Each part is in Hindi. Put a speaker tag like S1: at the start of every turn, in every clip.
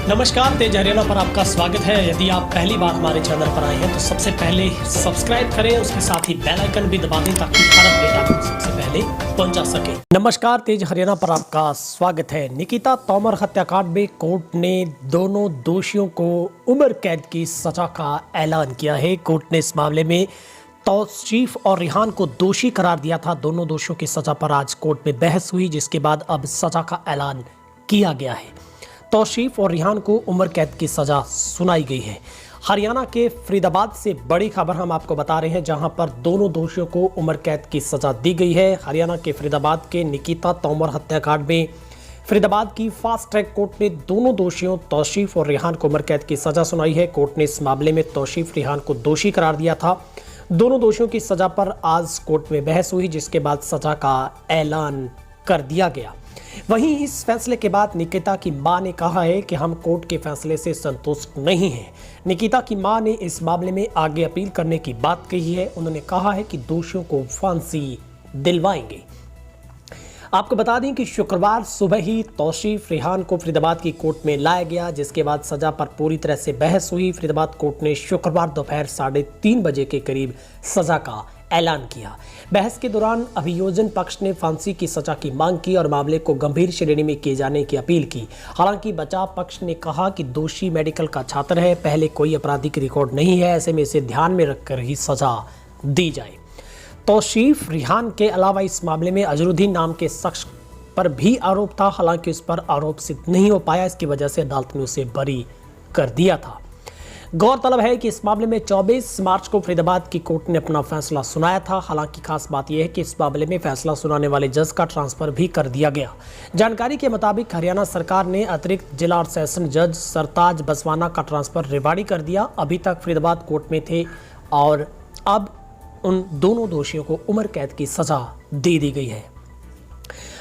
S1: नमस्कार, तेज हरियाणा पर आपका स्वागत है। यदि आप पहली बार हमारे चैनल पर आए हैं तो सबसे पहले सब्सक्राइब करें, उसके साथ ही बेल आइकन भी दबा दें ताकि हर अपडेट आपको सबसे पहले पहुंचा सके। नमस्कार, तेज हरियाणा पर आपका स्वागत है। निकिता तोमर हत्याकांड में कोर्ट ने दोनों दोषियों को उम्र कैद की सजा का ऐलान किया है। कोर्ट ने इस मामले में तौसीफ और रिहान को दोषी करार दिया था। दोनों दोषियों की सजा पर आज कोर्ट में बहस हुई, जिसके बाद अब सजा का ऐलान किया गया है। तौसीफ और रिहान को उम्र कैद की सजा सुनाई गई है। हरियाणा के फरीदाबाद से बड़ी खबर हम आपको बता रहे हैं, जहां पर दोनों दोषियों को उम्र कैद की सजा दी गई है। हरियाणा के फरीदाबाद के निकिता तोमर हत्याकांड में फरीदाबाद की फास्ट ट्रैक कोर्ट ने दोनों दोषियों तौसीफ और रिहान को उम्र कैद की सजा सुनाई है। कोर्ट ने इस मामले में तौसीफ रिहान को दोषी करार दिया था। दोनों दोषियों की सजा पर आज कोर्ट में बहस हुई, जिसके बाद सजा का ऐलान कर दिया गया। वहीं इस फैसले के बाद निकिता की मां ने कहा है कि हम कोर्ट के फैसले से संतुष्ट नहीं हैं। निकिता की मां ने इस मामले में आगे अपील करने की बात कही है। उन्होंने कहा है कि दोषियों को फांसी दिलवाएंगे। आपको बता दें कि शुक्रवार सुबह ही तौसीफ रिहान को फरीदाबाद की कोर्ट में लाया गया, जिसके बाद सजा पर पूरी तरह से बहस हुई। फरीदाबाद कोर्ट ने शुक्रवार दोपहर 3:30 बजे के करीब सजा का ऐलान किया। बहस के दौरान अभियोजन पक्ष ने फांसी की सजा की मांग की और मामले को गंभीर श्रेणी में किए जाने की अपील की। हालांकि बचाव पक्ष ने कहा कि दोषी मेडिकल का छात्र है, पहले कोई आपराधिक रिकॉर्ड नहीं है, ऐसे में इसे ध्यान में रखकर ही सजा दी जाए। तौसीफ रिहान के अलावा इस मामले में अजरुद्दीन नाम के शख्स पर भी आरोप था। हालांकि उस पर आरोप सिद्ध नहीं हो पाया, इसकी वजह से अदालत ने उसे बरी कर दिया था। गौरतलब है कि इस मामले में 24 मार्च को फरीदाबाद की कोर्ट ने अपना फैसला सुनाया था। हालांकि खास बात यह है कि इस मामले में फैसला सुनाने वाले जज का ट्रांसफर भी कर दिया गया। जानकारी के मुताबिक हरियाणा सरकार ने अतिरिक्त जिला और सेशन जज सरताज बसवाना का ट्रांसफर रेवाड़ी कर दिया। अभी तक फरीदाबाद कोर्ट में थे और अब उन दोनों दोषियों को उम्र कैद की सजा दे दी गई है।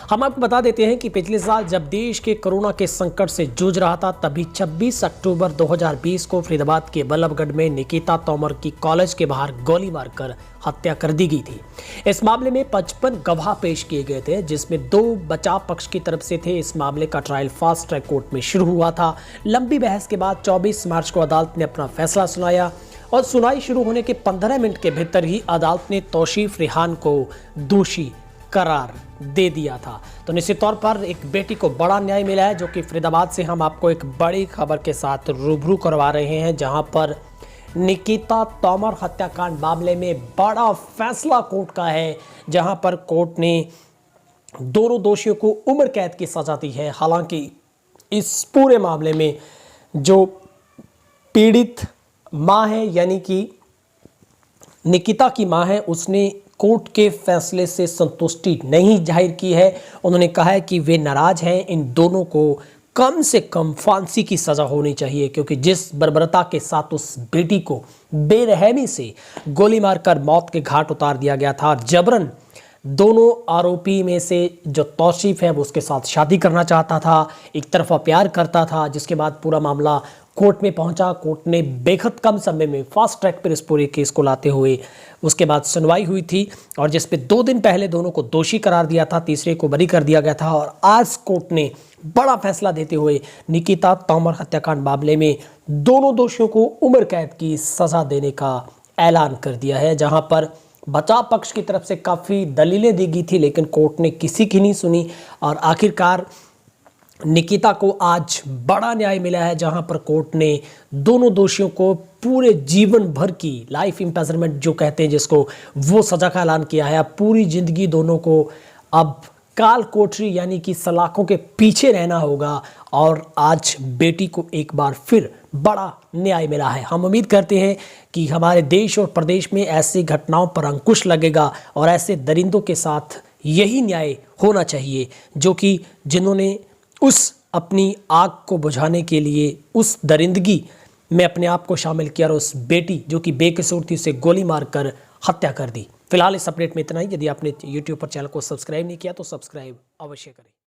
S1: हम आपको बता देते हैं कि पिछले साल जब देश के कोरोना के संकट से जूझ रहा था, तभी 26 अक्टूबर 2020 को फरीदाबाद के बल्लभगढ़ में निकिता तोमर की कॉलेज के बाहर गोली मारकर हत्या कर दी गई थी। इस मामले में 55 गवाह पेश किए गए थे, जिसमें 2 बचाव पक्ष की तरफ से थे। इस मामले का ट्रायल फास्ट ट्रैक कोर्ट में शुरू हुआ था। लंबी बहस के बाद 24 मार्च को अदालत ने अपना फैसला सुनाया और सुनवाई शुरू होने के 15 मिनट के भीतर ही अदालत ने तौसीफ रिहान को दोषी करार दे दिया था। तो निश्चित तौर पर एक बेटी को बड़ा न्याय मिला है, जो कि फरीदाबाद से हम आपको एक बड़ी खबर के साथ रूबरू करवा रहे हैं, जहां पर निकिता तोमर हत्याकांड मामले में बड़ा फैसला कोर्ट का है, जहां पर कोर्ट ने दोनों दोषियों को उम्र कैद की सजा दी है। हालांकि इस पूरे मामले में जो पीड़ित मां है, यानी कि निकिता की मां है, उसने कोर्ट के फैसले से संतुष्टि नहीं जाहिर की है। उन्होंने कहा है कि वे नाराज हैं। इन दोनों को कम से कम फांसी की सजा होनी चाहिए, क्योंकि जिस बर्बरता के साथ उस बेटी को बेरहमी से गोली मारकर मौत के घाट उतार दिया गया था। जबरन दोनों आरोपी में से जो तौसीफ है वो उसके साथ शादी करना चाहता था, एक तरफा प्यार करता था, जिसके बाद पूरा मामला कोर्ट में पहुंचा। कोर्ट ने बेहद कम समय में फास्ट ट्रैक पर इस पूरे केस को लाते हुए उसके बाद सुनवाई हुई थी, और जिसपे 2 दिन पहले दोनों को दोषी करार दिया था, तीसरे को बरी कर दिया गया था। और आज कोर्ट ने बड़ा फैसला देते हुए निकिता तोमर हत्याकांड मामले में दोनों दोषियों को उम्र कैद की सजा देने का ऐलान कर दिया है। जहां पर बचाव पक्ष की तरफ से काफ़ी दलीलें दी गई थी, लेकिन कोर्ट ने किसी की नहीं सुनी और आखिरकार निकिता को आज बड़ा न्याय मिला है, जहां पर कोर्ट ने दोनों दोषियों को पूरे जीवन भर की लाइफ इम्प्रिजनमेंट जो कहते हैं जिसको, वो सजा का ऐलान किया है। अब पूरी जिंदगी दोनों को अब काल कोठरी यानी कि सलाखों के पीछे रहना होगा। और आज बेटी को एक बार फिर बड़ा न्याय मिला है। हम उम्मीद करते हैं कि हमारे देश और प्रदेश में ऐसी घटनाओं पर अंकुश लगेगा और ऐसे दरिंदों के साथ यही न्याय होना चाहिए, जो कि जिन्होंने उस अपनी आग को बुझाने के लिए उस दरिंदगी में अपने आप को शामिल किया और उस बेटी जो कि बेकसूर थी उसे गोली मारकर हत्या कर दी। फिलहाल इस अपडेट में इतना ही। यदि आपने YouTube पर चैनल को सब्सक्राइब नहीं किया तो सब्सक्राइब अवश्य करें।